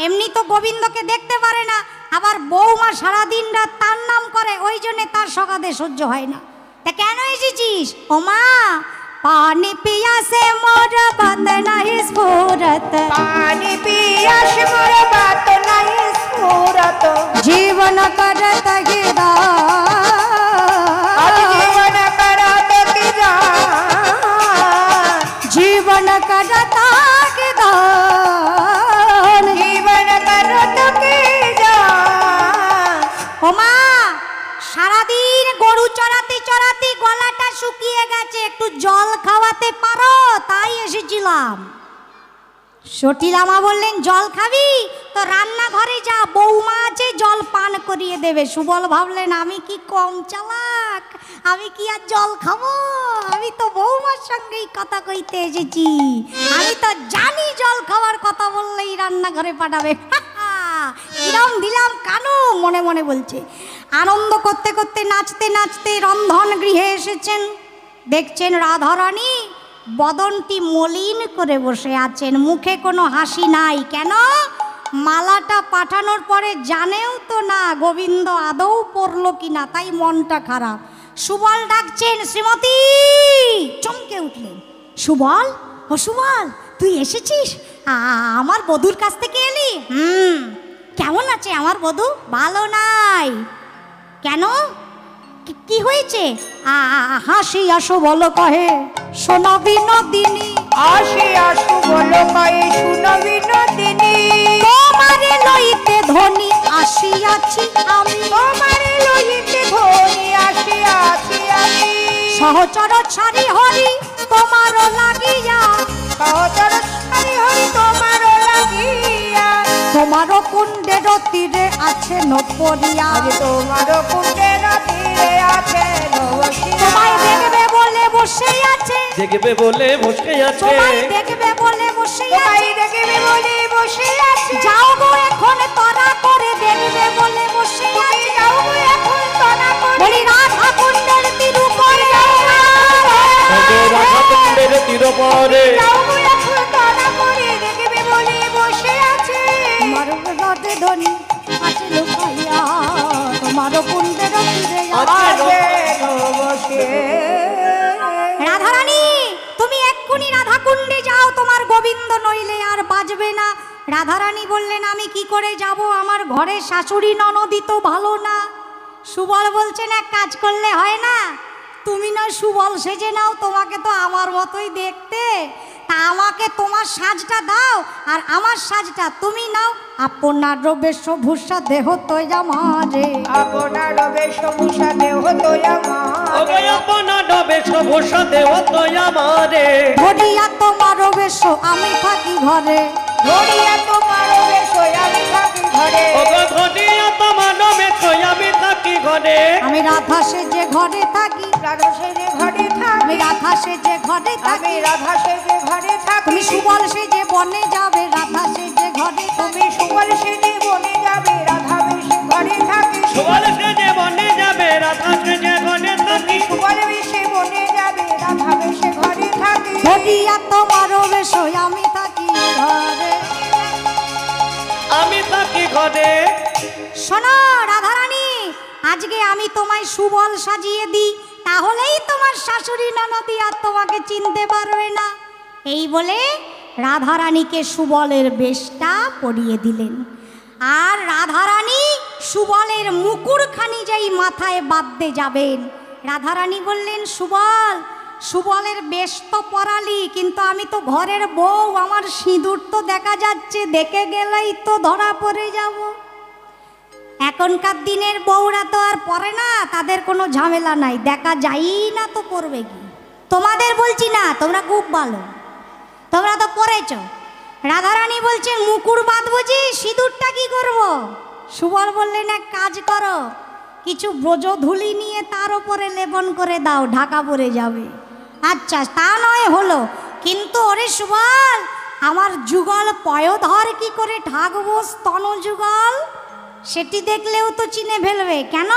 এমনি তো গোবিন্দকে দেখতে পারে না, আবার বৌমা সারাদিন রাত তার নাম করে, ওই জন্যে তার সকালে সহ্য হয় না। তা কেন এসেছিস? ও মা, পানি পিয়াসে মোর বাত নাই স্ফুরত, পানি পিয়াস মোর বাত নাই স্ফুরত, জীবন করত গিরা, আজ জীবন করত গিরা, জীবন করত গিরা, জীবন করত গিরা। ও মা, সারাদিন গরু চড়াতে চড়াতে গলাটা শুকিয়ে গেছে, একটু জল খাওয়াতে পারো? তাই এসেছিলাম। জটিলা মা বললেন, জল খাবি তো রান্নাঘরে যা, বৌমা আছে, জল পান করিয়ে দেবে। সুবল ভাবলেন, আমি কি কম চালাক, আমি কি আর জল খাবো? আমি তো বৌমার সঙ্গেই কথা কইতে এসেছি, আমি তো জানি জল খাওয়ার কথা বললেই রান্নাঘরে পাঠাবে। কিরম দিলাম কানু, মনে মনে বলছে। আনন্দ করতে করতে নাচতে নাচতে রন্ধন গৃহে এসেছেন। দেখছেন রাধারানী বদনটি মলিন করে বসে আছেন, মুখে কোনো হাসি নাই। কেন? মালাটা পাঠানোর পরে জানেও তো না গোবিন্দ আদৌ পড়লো কিনা, তাই মনটা খারাপ। সুবল ডাকছেন, শ্রীমতী! চমকে উঠলেন। সুবল, ও সুবল, তুই এসেছিস? আমার বধূর কাছ থেকে এলি? কেমন আছে আমার বধূ? ভালো নাই। কেন? কি হয়েছে? হাসি আসো বলো কহে সোনা বিনোদিনী, আসি আসু বলো কয়ে শুনো বিনোদিনী, তোমারে লইতে ধনী আসিয়াছি আমি, তোমারে লইতে ধনী আসিয়াছি আমি, সহচর ছাড়ি হরি তোমারও লাগিয়া, সহচর ছাড়ি হরি তোমারও লাগিয়া, তোমারও কুণ্ডের তীরে আছে নপরিয়া, আজ তোমারও কুণ্ডের তীরে আছে নবশিয়া, তোমায় দেখবে বলে বসে আছে, দেখবে বলে বসে আছে, তোমায় দেখবে বলে বসে তোমায় আছে, দেখবে বলে বসে আছে, যাও গো এখন তরা করে দেখবে বলে বসে তুমি আছে, যাও গো এখন তনা করে, বলি রাধা কুণ্ডের তীর উপরে, রাধা কুণ্ডের তীর পরে, যাও গো এখন তনা করে দেখবে বলে বসে আছে, তোমার রথে ধনী আছে লুকাইয়া, তোমার কুণ্ডের তীরে আজকে বসে রাধারানী তুমি এক্ষুনি রাধা কুণ্ডে যাও, তোমার গোবিন্দ নইলে আর বাজবে না। রাধারানী বললেন আমি কি করে যাব, আমার ঘরে শাশুড়ি ননদি তো ভালো না। সুবল বলছেন এক কাজ করলে হয় না, তুমি না সুবল সেজে নাও, তোমাকে তো আমার মতোই দেখতে, তা আমাকে তোমার সাজটা দাও আর আমার সাজটা তুমি নাও। আপনার বেশভূষা দেহ তৈয়া মারে, আপনার বেশভূষা দেহ তোয়া মারে, ওগো আপনার বেশভূষা দেহ তোয়া মারে, ঘটিয়া তোমার বেশ আমি থাকি ঘরে, ধরিয়া তোমার বেশ আমি থাকি ঘরে, ওগো ঘটিয়া তোমার বেশ আমি থাকি ঘরে, আমি রাধা সেজে ঘরে থাকি, রাধা সেজে ঘরে থাকি, আমি রাধা সেজে ঘরে আমি থাকি। রাধা সেজে ঘরে থাকি, তুমি সুবল সেজে বনে যাবে, রাধা সেজে ঘরে থাকি। তুমি সুবল সেজে বনে যাবে, রাধা বেশে ঘরে থাকি, সুবল সেজে বনে যাবে, রাধা সেজে ঘরে থাকি, সুবল বেশে বনে যাবে, রাধা বেশে ঘরে থাকি, ঘটিয়া তোমার বেশ আমি থাকি ঘরে। আমি থাকি ঘরে। শোনো রাধারানী, আজকে আমি তোমায় সুবল সাজিয়ে দিই, তাহলেই তোমার শাশুড়ি ননদি আর তোমাকে চিনতে পারবে না। এই বলে রাধারানীকে সুবলের বেশটা পরিয়ে দিলেন। আর রাধারানী সুবলের মুকুরখানি যেই মাথায় বাঁধতে যাবেন, রাধারানী বললেন সুবল, সুবলের বেশ তো পরালি, কিন্তু আমি তো ঘরের বউ, আমার সিঁদুর তো দেখা যাচ্ছে, দেখে গেলেই তো ধরা পড়ে যাব। এখনকার দিনের বউরা তো আর পরে না, তাদের কোনো ঝামেলা নাই, দেখা যায়ই না তো করবে কি। তোমাদের বলছি না, তোমরা খুব ভালো, তোমরা তো পরেছ। রাধারানী বলছেন মুকুর বাঁধবো যে, সিঁদুরটা কি করব? সুবল বললেন এক কাজ করো, কিছু ব্রজধুলি নিয়ে তার উপরে লেপন করে দাও, ঢাকা পড়ে যাবে। আচ্ছা তা নয় হলো, কিন্তু ওরে সুবল, আমার যুগল পয়োধর কি করে ঢাকবো, স্তন যুগল সেটি দেখলেও তো চিনে ফেলবে। কেন?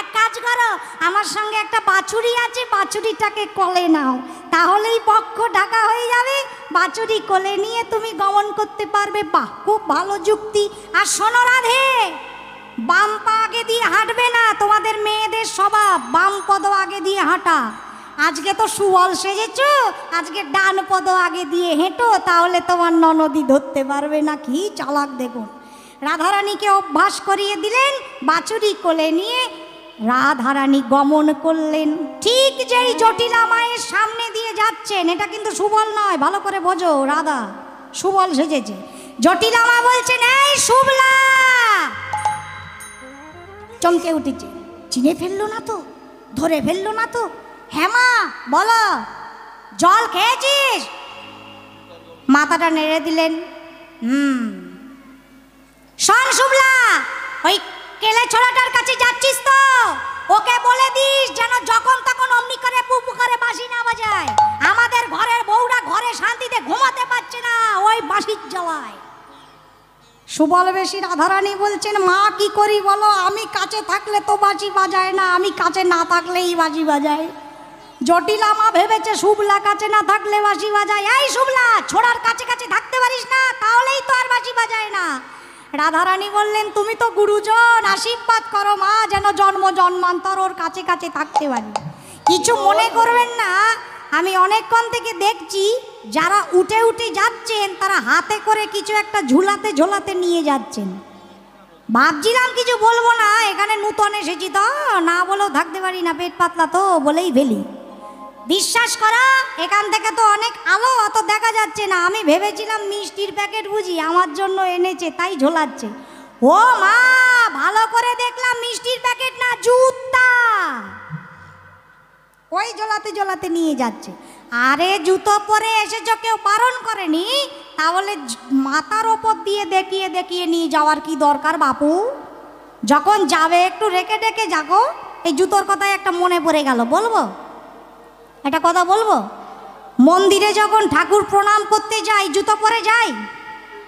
এক কাজ করো, আমার সঙ্গে একটা বাছুরি আছে, বাছুরিটাকে কোলে নাও, তাহলেই পক্ষ ঢাকা হয়ে যাবে, বাছুরি কোলে নিয়ে তুমি গমন করতে পারবে। বাহ, খুব ভালো যুক্তি। আর শোনো রাধে, বাম পা আগে দিয়ে হাঁটবে না, তোমাদের মেয়েদের স্বভাব বাম পদ আগে দিয়ে হাঁটা। আজকে তো সুবল সেজেছ, আজকে ডান পদ আগে দিয়ে হেঁটো, তাহলে তোমার ননদি ধরতে পারবে না। কি চালাক দেখুন। রাধারানীকে অভ্যাস করিয়ে দিলেন, বাছুরি কোলে নিয়ে রাধারানী গমন করলেন। ঠিক যেই জটিলা মায়ের সামনে দিয়ে যাচ্ছেন, এটা কিন্তু সুবল নয়, ভালো করে বোঝো, রাধা সুবল সেজেছে। জটিলা মা বলছেন এই শুভলা, চমকে উঠেছে, চিনে ফেললো না তো, ধরে ফেললো না তো? হ্যাঁ মা বলো, জল খেয়েছিস? মাথাটা নেড়ে দিলেন। শোন শুভলা, ওই কেলে ছোড়াটার কাছে যাচ্ছিস তো, ওকে বলে দিস যেন যখন তখন অমনি করে পুপু করে বাঁশি না বাজায়। আমাদের ঘরের বউরা ঘরে শান্তিতে ঘুমাতে পারছে না ওই বাঁশির জ্বালায়। সুবল বেশি রাধারানী বলছেন মা কি করি বলো, আমি কাছে থাকলে তো বাঁশি বাজায় না, আমি কাছে না থাকলেই বাঁশি বাজায়। জটিলা মা ভেবেছে শুভলা কাছে না থাকলে বাঁশি বাজায়। এই শুভলা, ছোড়ার কাছে কাছে থাকতে পারিস না, তাহলেই তো আর বাঁশি বাজায় না। রাধারানী বললেন তুমি তো গুরুজন, আশীর্বাদ করো মা, যেন জন্ম জন্মান্তর ওর কাছে কাছে থাকতে পারি। কিছু মনে করবেন না, আমি অনেকক্ষণ থেকে দেখছি যারা উঠে উঠে যাচ্ছেন তারা হাতে করে কিছু একটা ঝুলাতে ঝোলাতে নিয়ে যাচ্ছেন। ভাবছিলাম কিছু বলবো না, এখানে নূতন এসেছি তো, না বলেও থাকতে পারি না, পেট পাতলা তো বলেই ফেলি। বিশ্বাস করা, এখান থেকে তো অনেক আলো, অত দেখা যাচ্ছে না। আমি ভেবেছিলাম মিষ্টির প্যাকেট বুঝি আমার জন্য এনেছে তাই ঝোলাচ্ছে। ও মা, ভালো করে দেখলাম মিষ্টির প্যাকেট না, জুতা। ওই ঝোলাতে ঝোলাতে নিয়ে যাচ্ছে। আরে জুতো পরে এসেছো, কেউ বারণ করেনি, তাহলে মাথার ওপর দিয়ে দেখিয়ে দেখিয়ে নিয়ে যাওয়ার কি দরকার বাপু? যখন যাবে একটু রেখে রেখে যাগো। এই জুতোর কথায় একটা মনে পড়ে গেল, বলবো একটা কথা বলবো। মন্দিরে যখন ঠাকুর প্রণাম করতে যাই জুতো পরে যাই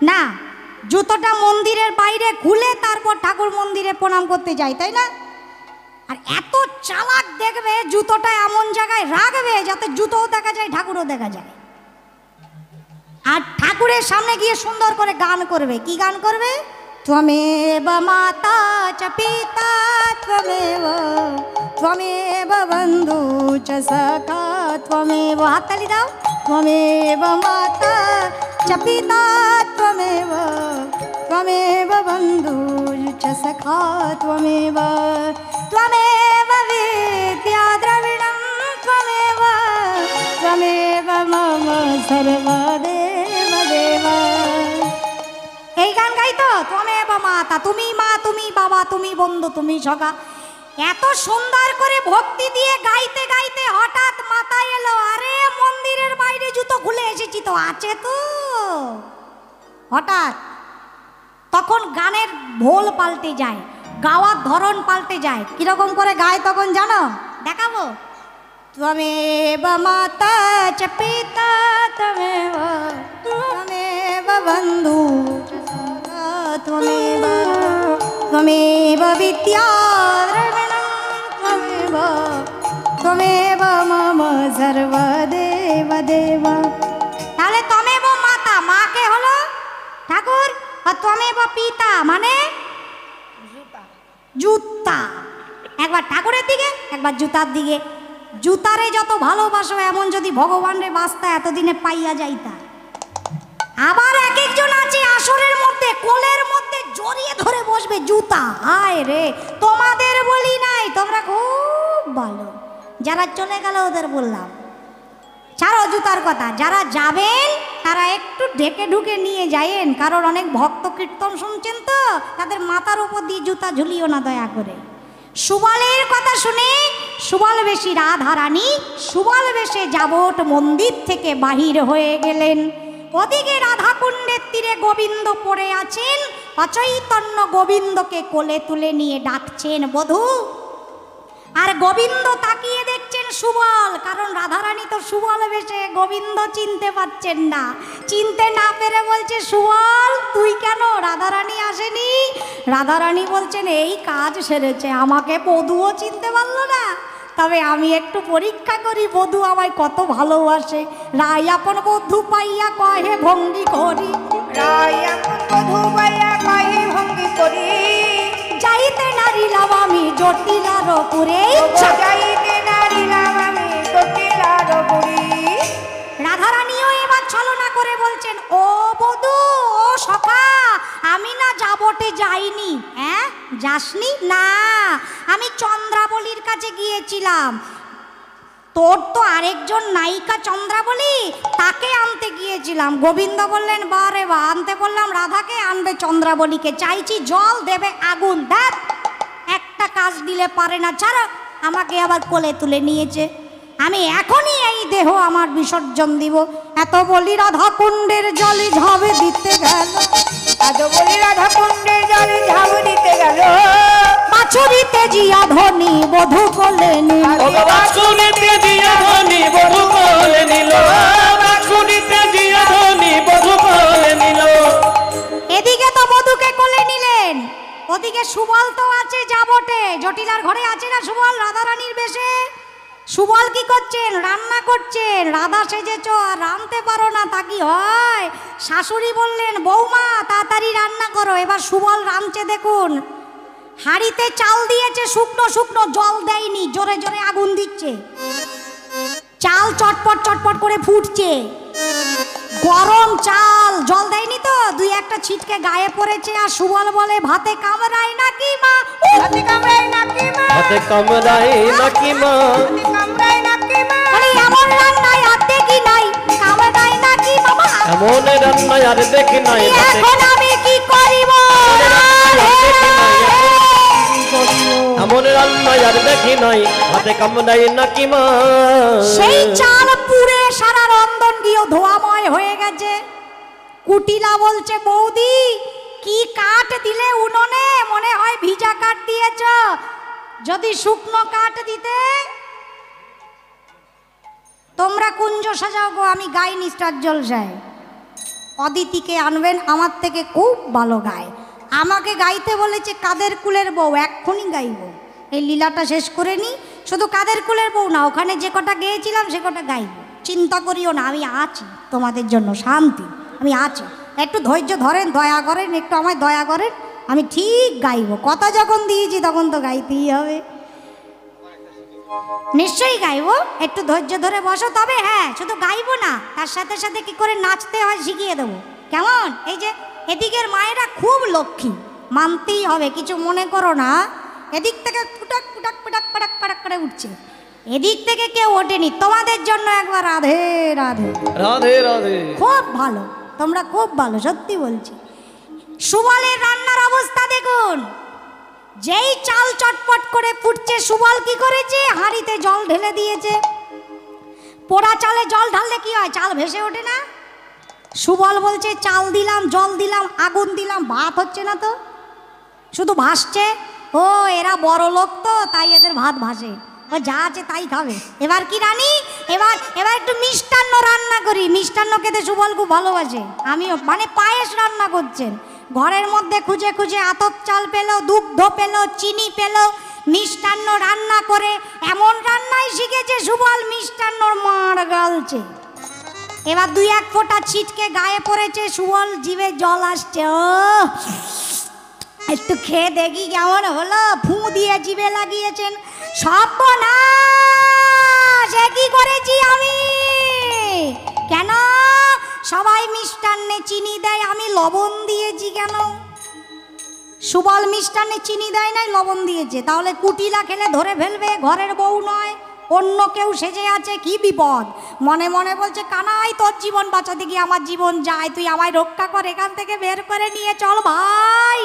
না, জুতোটা মন্দিরের বাইরে খুলে তারপর ঠাকুর মন্দিরে প্রণাম করতে যাই, তাই না? আর এত চালাক দেখবে, জুতোটা এমন জায়গায় রাখবে যাতে জুতোও দেখা যায় ঠাকুরও দেখা যায়। আর ঠাকুরের সামনে গিয়ে সুন্দর করে গান করবে। কি গান করবে? त्वमेव माता च पिता त्वमेव बन्धु च सखा त्वमेव हाताली दाओ त्वमेव माता च पिता त्वमेव बन्धु च सखा त्वमेव विद्या द्रविणं त्वमेव मम सर्वदेव देव। এই গান গাইতো त्वमेव माता, তুমি মা, তুমি বাবা, তুমি বন্ধু, তুমি সখা। এত সুন্দর করে ভক্তি দিয়ে গাইতে গাইতে হঠাৎ মাথায় এলো, আরে মন্দিরের বাইরে জুতো খুলে এসেছি তো, আছে তো। হঠাৎ তখন গানের ভোল পাল্টে যায়, গাওয়ার ধরন পাল্টে যায়। কিরকম করে গায় তখন জানো? দেখাবো। त्वमेव माता च पिता त्वमेव बन्धु च सखा त्वमेव विद्या द्रविणं त्वमेव मम सर्वदेव देव। তাহলে त्वमेव माता মাকে হলো ঠাকুর, আর त्वमेव পিতা মানে জুতা। একবার ঠাকুরের দিকে একবার জুতার দিকে। জুতারে যত ভালোবাসো এমন যদি ভগবানরে বাস্তা এতদিনে পাইয়া যাইতা। আবার এক একজন আছে আসরের মধ্যে কোলের মধ্যে জড়িয়ে ধরে বসবে জুতা। হায় রে, তোমাদের বলি নাই, তোমরা খুব ভালো। যারা চলে গেল ওদের বললাম, ছাড়ো জুতার কথা। যারা যাবেন তারা একটু ঢেকে ঢুকে নিয়ে যায়েন, কারণ অনেক ভক্ত কীর্তন শুনছেন তো, তাদের মাথার উপর দিয়ে জুতা ঝুলিও না দয়া করে। সুবলের কথা শুনে সুবল বেশি রাধা রানী সুবল বেশে যাবট মন্দির থেকে বাহির হয়ে গেলেন। ওদিকে রাধাকুণ্ডের তীরে গোবিন্দ পড়ে আছেন, অচৈতন্য গোবিন্দকে কোলে তুলে নিয়ে ডাকছেন বধূ। আর গোবিন্দ তাকিয়ে দেখছেন সুবল, কারণ রাধারানী তো সুবল বেশে, গোবিন্দ চিনতে পারছেন না। চিনতে না পেরে বলছে, সুবল তুই কেন? রাধারানী আসেনি। রাধারানী বলছেন, এই কাজ সেরেছে, আমাকে বধূও চিনতে পারলো না। তবে আমি একটু পরীক্ষা করি বধূ আমায় কত ভালোবাসে। রায় আপন বধূ পাইয়া কহে ভঙ্গি করি, রায় আপন বধূ পাইয়া কহে ভঙ্গি করি, যাইতে নারিলাম আমি জটিলার পুরে, যাইতে নারিলাম আমি জটিলার পুরি। রাধারানীও এবার ছলনা করে বলছেন, ও বধূ, ও সখা, আমি না যাবটে যাইনি। হ্যাঁ, যাসনি? না, আমি চন্দ্রাবলীর কাছে গিয়েছিলাম। তোর তো আরেকজন নায়িকা চন্দ্রাবলী, তাকে আনতে গিয়েছিলাম। গোবিন্দ বললেন, বারে বা, আনতে বললাম রাধাকে, আনবে চন্দ্রাবলীকে। চাইছি জল, দেবে আগুন। দেখ, একটা কাজ দিলে পারে না। ছাড়া আমাকে আবার কোলে তুলে নিয়েছে, আমি এখনই এই দেহ আমার বিসর্জন দিব। এত বলি রাধা কুণ্ডের জলে ঝাবে দিতে গেল, এত বলি রাধা কুণ্ডের জলে ঝাঁপ দিতে গেল, বাছুরিতে জিয়া ধনী বধূ কোলে নিল। বাছুরিতে জিয়া ধনী বধূ কোলে নিল, বাছুরিতে জিয়া ধনী বধূ কোলে নিল। এদিকে তো বধূকে কোলে নিলেন, ওদিকে সুবল তো আছে যাবটে, জটিলার ঘরে আছে না সুবল রাধারানীর বেশে। সুবল কি করছেন? রান্না করছেন। রাধা সেজেছ আর রাঁধতে পারো না, তা কি হয়? শাশুড়ি বললেন, বৌমা তাড়াতাড়ি রান্না করো। এবার সুবল রাঁধছে, দেখুন হাঁড়িতে চাল দিয়েছে শুকনো শুকনো, জল দেয়নি, জোরে জোরে আগুন দিচ্ছে, চাল চটপট চটপট করে ফুটছে। গরম চাল, জল দেয়নি তো, দুই একটা ছিটকে গায়ে পড়েছে। আর সুবল বলে, ভাতে কামড়ায় নাকি মা? হাতে কামড়ায় নাকি মা? হাতে কামড়ায় নাকি মা? হাতে কামড়ায় নাকি মা? আরে এমন রান্নায় আর দেখি নাই, কামড়ায় নাকি বাবা? এমন রান্না আর দেখি নাই। এখন আমি কি করিব? এমন রান্না আর দেখি নাই, হাতে কামড়ায় নাকি মা? সেই চাল পুড়ে সারা রন্ধন গিয়ে ধোয়াময় হয়ে গেছে। কুটিলা বলছে, বৌদি কি কাঠ দিলে উনুনে, মনে হয় ভিজা কাঠ দিয়েছ, যদি শুকনো কাঠ দিতে। তোমরা কুঞ্জ সাজাও গো, আমি গাইনি স্টার জলসায়। অদিতিকে আনবেন, আমার থেকে খুব ভালো গায়। আমাকে গাইতে বলেছে কাদের কুলের বউ, এক্ষুনি গাইব। এই লীলাটা শেষ করে নি। শুধু কাদের কুলের বউ না, ওখানে যে কটা গেয়েছিলাম সে কটা গাইব। চিন্তা করিও না, আমি আছি তোমাদের জন্য, শান্তি আমি আছি। একটু ধৈর্য ধরেন, দয়া করেন, একটু আমায় দয়া করেন। আমি ঠিক গাইব, কথা যখন দিয়েছি তখন তো গাইতেই হবে। নিশ্চয়ই গাইবো, একটু ধৈর্য ধরে বসো। তবে হ্যাঁ, শুধু গাইবো না, তার সাথে সাথে কি করে নাচতে হয় শিখিয়ে দেবো, কেমন? এই যে এদিকের মায়েরা খুব লক্ষ্মী, মানতেই হবে, কিছু মনে করো না। এদিক থেকে ফুটাক ফুটাক ফুটাক পাটাক পাটাক করে উঠছে, এদিক থেকে কেউ ওঠেনি। তোমাদের জন্য একবার রাধে রাধে রাধে রাধে। খুব ভালো, তোমরা খুব ভালো, সত্যি বলছি। সুবলের রান্নার অবস্থা দেখুন, যেই চাল চটপট করে ফুটছে, সুবল কি করেছে, হাঁড়িতে জল ঢেলে দিয়েছে। পোড়া চালে জল ঢাললে কি হয়, চাল ভেসে ওঠে না? সুবল বলছে চাল দিলাম, জল দিলাম, আগুন দিলাম, ভাত হচ্ছে না তো, শুধু ভাসছে। ও এরা বড় লোক তো, তাই এদের ভাত ভাসে, ও যা আছে তাই খাবে। এবার কি রানী, এবার এবার একটু মিষ্টান্ন রান্না করি। মিষ্টান্ন খেতে সুবল খুব ভালোবাসে, আমিও, মানে পায়েস রান্না করছেন। ঘরের মধ্যে খুঁজে খুঁজে আতপ চাল পেল, দুগ্ধ পেল, চিনি পেল, মিষ্টান্ন রান্না করে এমন রান্নাই শিখেছে সুবল, মিষ্টান্নর মার গালছে। এবার দুই এক ফোঁটা ছিটকে গায়ে পড়েছে, সুবল জিভে জল আসছে। ও একটু খেয়ে দেখি কেমন হলো, ফু দিয়ে জিভে লাগিয়েছেন। সর্বনাশ, এ কি করেছি আমি? কেন সবাই মিষ্টান্নে চিনি দেয়, আমি লবণ দিয়েছি কেন? সুবল মিষ্টান্নে চিনি দেয় নাই, লবণ দিয়েছে। তাহলে কুটিলা খেলে ধরে ফেলবে, ঘরের বউ নয়, অন্য কেউ সেজে আছে, কি বিপদ। মনে মনে বলছে কানাই, তোর জীবন বাঁচাতে গিয়ে আমার জীবন যায়, তুই আমায় রক্ষা কর, এখান থেকে বের করে নিয়ে চল ভাই।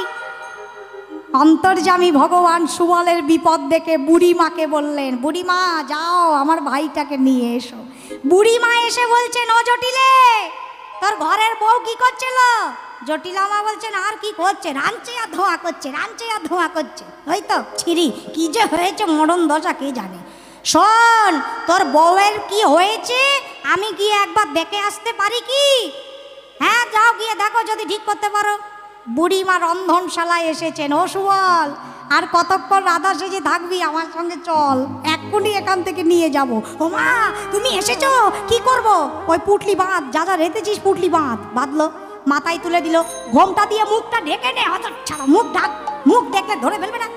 অন্তর্যামী ভগবান সুবলের বিপদ দেখে বুড়িমাকে বললেন, বুড়িমা যাও আমার ভাইটাকে নিয়ে এসো। বুড়িমা এসে বলছেন, ও জটিলে, তোর ঘরের বউ কি করছিল? জটিলা মা বলছেন, আর কি করছে, রাঞ্চে আর ধোঁয়া করছে, রাঞ্চে আর ধোঁয়া করছে। ওই তো ছিরি, কি যে হয়েছে মরণ দশা কে জানে। শোন, তোর বউয়ের কি হয়েছে আমি গিয়ে একবার দেখে আসতে পারি কি? হ্যাঁ যাও, গিয়ে দেখো, যদি ঠিক করতে পারো। বুড়িমা রন্ধনশালায় এসেছেন। ও সুবল, আর কতক্ষণ রাধা সেজে থাকবি, আমার সঙ্গে চল, এক্ষুনি এখান থেকে নিয়ে যাব। ও মা, তুমি এসেছো, কি করব? ওই পুটলি বাঁধ, যা যা রেতেছিস পুটলি বাঁধ। বাঁধলো, মাথায় তুলে দিল, ঘোমটা দিয়ে মুখটা ঢেকে নে, হয়তো ছাড়া, মুখ ঢাক, মুখ দেখলে ধরে ফেলবে না।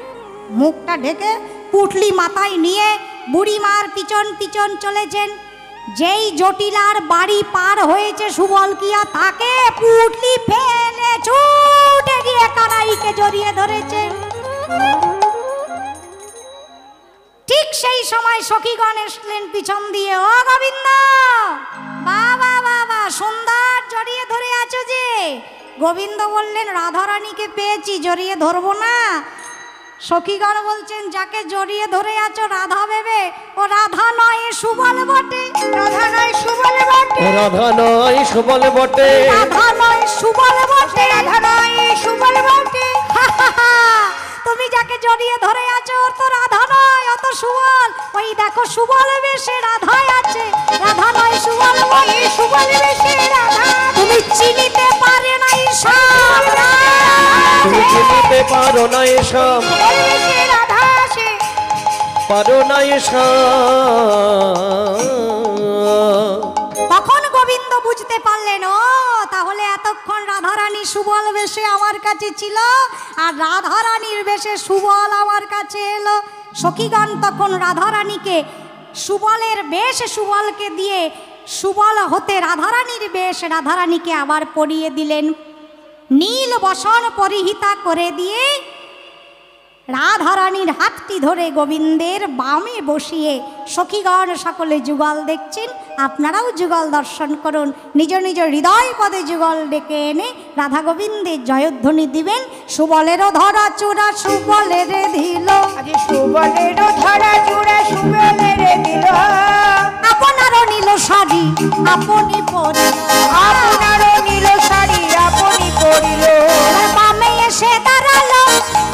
মুখটা ঢেকে পুটলি মাথায় নিয়ে বুড়িমার পিছন পিছন চলেছেন। যেই জটিলার বাড়ি পার হয়েছে সুবল কিয়া, তাকে পুটলি ফেলে ছুটে গিয়ে কানাইকে জড়িয়ে ধরেছে। ঠিক সেই সময় সখীগণ এসলেন পিছন দিয়ে। ও গোবিন্দ, বাবা বাবা, সুন্দর জড়িয়ে ধরে আছো যে। গোবিন্দ বললেন, রাধারানীকে পেয়েছি, জড়িয়ে ধরবো না? সখীগণ বলছেন, যাকে জড়িয়ে ধরে আছো রাধা ভেবে, ও রাধা নয়, সুবল বটে। রাধা নয় সুবল বটে, রাধা নয় সুবল বটে, রাধা নয় সুবল বটে, রাধা নয় সুবল বটে। তুমি যাকে জড়িয়ে ধরে আছো ওর তো রাধা নয়, অত সুবল। ওই দেখো সুবল বেশে রাধাই আছে, রাধা নয় সুবল বটে, সুবল বেশে রাধা। তুমি চিনিতে পারে নাই সব, তুমি চিনিতে পারো না এসব, সুবল বেশে রাধা আসে। পারো না এসব। তখন গোবিন্দ বুঝতে পারলেন, ও তাহলে এতক্ষণ রাধারানী সুবল বেশে আমার কাছে ছিল, আর রাধারানীর বেশে সুবল আমার কাছে এলো। সখীগণ তখন রাধারানীকে সুবলের বেশ সুবলকে দিয়ে সুবল হতে রাধারানীর বেশ রাধারানীকে আবার পরিয়ে দিলেন। নীল বসন পরিহিতা করে দিয়ে রাধারানীর হাতটি ধরে গোবিন্দের বামে বসিয়ে সখীগণ সকলে যুগল দেখছেন। আপনারাও যুগল দর্শন করুন, নিজ নিজ হৃদয় পদে যুগল ডেকে এনে রাধা গোবিন্দের জয়ধ্বনি দিবেন। সুবলেরও ধরা চূড়া সুবলের দিল, আজ সুবলেরও ধরা চূড়া সুবলের দিল। আপনারও নীল শাড়ি আপনি পরিল, আপনারও নীল শাড়ি আপনি পরিল। বামে এসে দাঁড়ালো,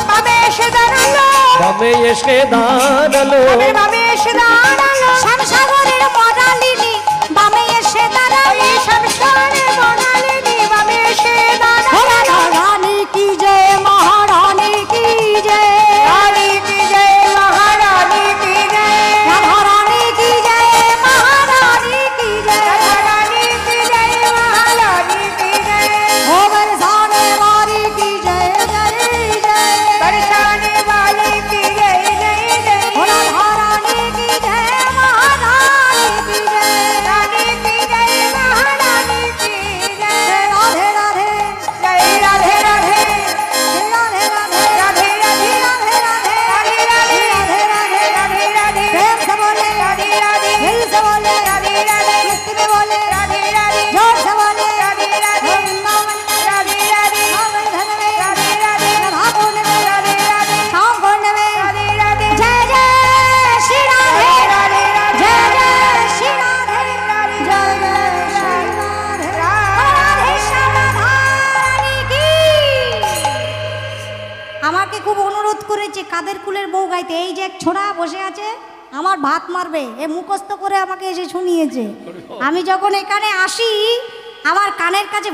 বামে এসে দাঁড়ালো, বামে এসে দাঁড়ালো, বামে এসে দাঁড়ালো। শ্যামসাগরের বড়ালিনী বামে এসে দাঁড়ালো, ওই সংসারে বনালিনী বামে এসে দাঁড়ালো। রানী কি জয়, মহারানী কি জয়, রানী কি জয়, মহারানী কি জয়। রাধারানী কি জয়, মহারানী কি জয়। রানী কি জয়, মহারানী কি জয়। ও বরসানে वारी की जय जय, করেছে কাদের কুলের বউ গাইতে। এই যে এক ছোড়া বসে আছে আমার ভাত মারবে, এ মুখস্থ করে আমাকে এসে শুনিয়েছে। আমি যখন এখানে আসি আমার কানের কাছে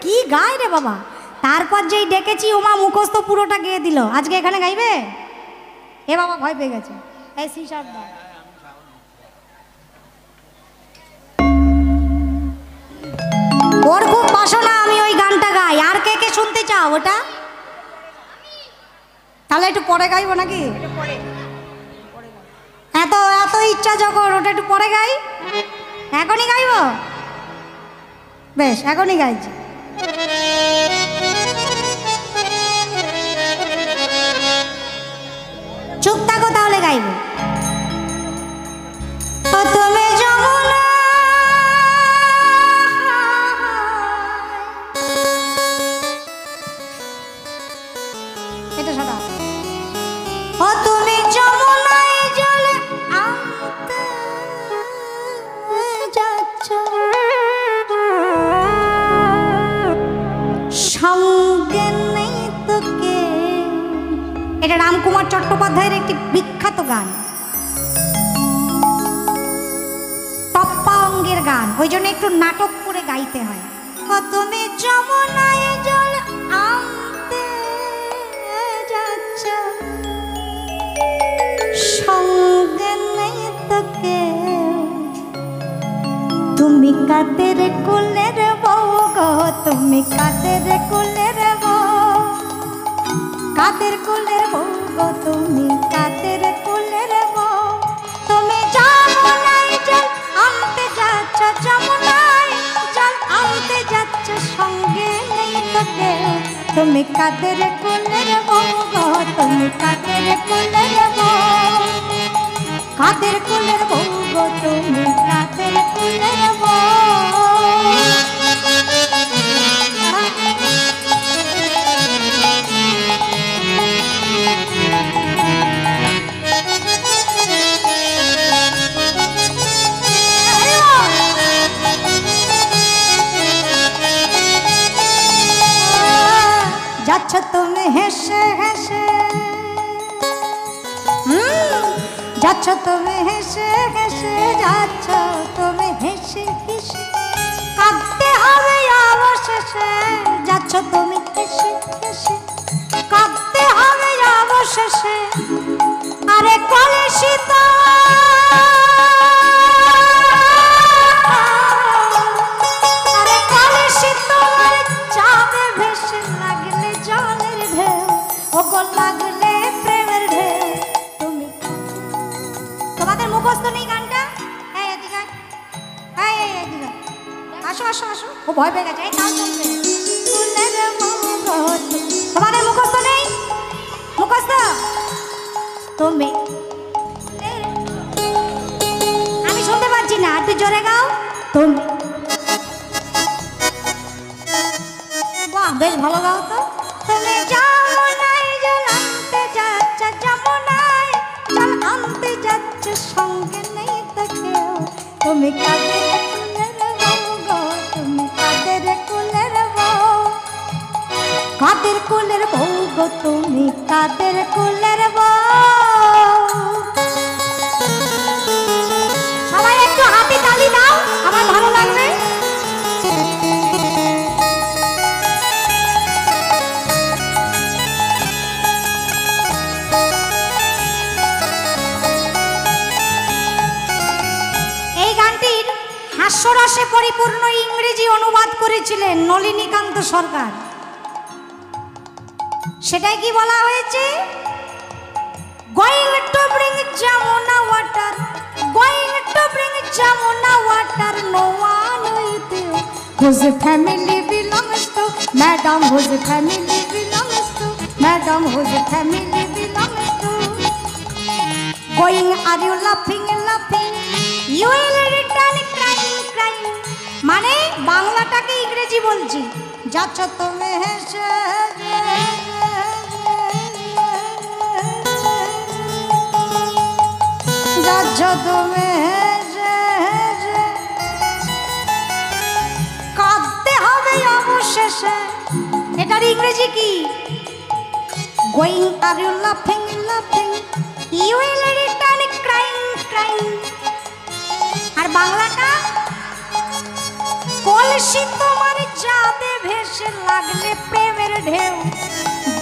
কি গায় রে বাবা। তারপর যেই ডেকেছি ওমা মুখস্থ পুরোটা গেয়ে দিল। আজকে এখানে গাইবে? এ বাবা ভয় পেয়ে গেছে। এই সি শার্ট দাও। ওর খুব বাসনা আমি ওই গানটা গাই। আর কে কে শুনতে চাও ওটা? তাহলে একটু পরে গাইবো নাকি? এত এত ইচ্ছা যখন, ওটা একটু পরে গাই। এখনই গাইবো? বেশ, এখনই গাইছি। চুপ থাকো তাহলে গাইবো। ও তুমি যমুনা এটা শোনা। ও তুমি যমুনায় জলে আনতে যাচ্ছ, সঙ্গে নেই তোকে। এটা রামকুমার চট্টোপাধ্যায়ের একটি বিখ্যাত গান, টপ্পা অঙ্গের গান, ওই জন্য একটু নাটক করে গাইতে হয়। ও তুমি যমুনায় জল আনতে যাচ্ছ, সঙ্গে নেই তোকে। তুমি কাদের কুলের বউ গো, তুমি কাদের কুলের বউ, কাদের কুলের বউ গো, তুমি কাদের কুলের বউ। তুমি যমুনায় জল আনতে যাচ্ছ, যমুনায় জল আনতে যাচ্ছ, সঙ্গে নেই তোকে। তুমি কাদের কুলের বউ গো, তুমি কাদের কুলের বউ, কাদের কুলের বউ গো, তুমি কাদের কুলের বউ। যাচ্ছ তুমি হেসে হেসে, যাচ্ছ তুমি হেসে হেসে, যাচ্ছ তুমি হেসে হেসে, কাঁদতে হবে অবশেষে। যাচ্ছ তুমি হেসে হেসে, কাঁদতে হবে অবশেষে। আরে কলসিত লাগলে প্রেমের ঢেউ। তুমি তোমাদের মুখস্থ নেই গানটা? এই এদিকে, এই এদিকে আসো আসো আসো। ও ভয় পেয়ে গেছে। এই তাও চলবে। তোমাদের মুখস্থ নেই? মুখস্থ তুমি, আমি শুনতে পাচ্ছি না, একটু জোরে গাও। তুমি, বাহ বেশ ভালো গাও তো। তুমি যমুনায় জল আনতে যাচ্ছ, যমুনায় জল আনতে যাচ্ছ, সঙ্গে নেই তো কেউ। তুমি কাদের কুলের বউ গো, তুমি কাদের কুলের বউ, কাদের কুলের বউ গো, তুমি কাদের কুলের বউ। সবাই একটু হাতে তালি দাও, আমার ভালো লাগবে। হাস্যরসে পরিপূর্ণ ইংরেজি অনুবাদ করেছিলেন নলিনীকান্ত সরকার। সেটাই কি বলা হয়েছে? Going to bring Jamuna water, going to bring Jamuna water, no one with you, whose family belongs to, madam whose family belongs to, madam whose family belongs to. Going are you লাফিং লাফিং, you will return crying crying. মানে বাংলাটাকে ইংরেজি বলছি। যাচ্ছ তুমি হেসে, যাচ্ছ তুমি হেসে হেসে, কাঁদতে হবে অবশেষে। এটার ইংরেজি কি? Going, are you laughing, laughing? You will return crying, crying. আর বাংলাটা কলসি তোমার যাবে ভেসে লাগলে প্রেমের ঢেউ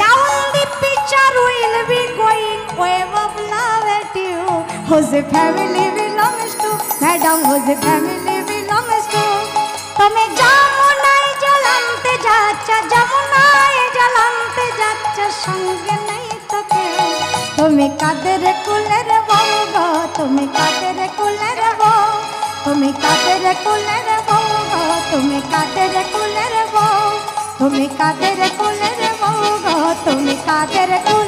down the picture will be going wave of love at you whose family belongs to madam whose family belongs to তুমি যমুনায় জলান্তে যাচ্ছ যমুনায় জলান্তে যাচ্ছ সঙ্গে নেই তো কেউ তুমি কাদের কুলের বউ গো তুমি কাদের কুলের বউ তুমি কাদের কুলের বউ গো তুমি কাদের কুলের বউ তুমি কাদের কুলের বউ গো তুমি কাদের কুলের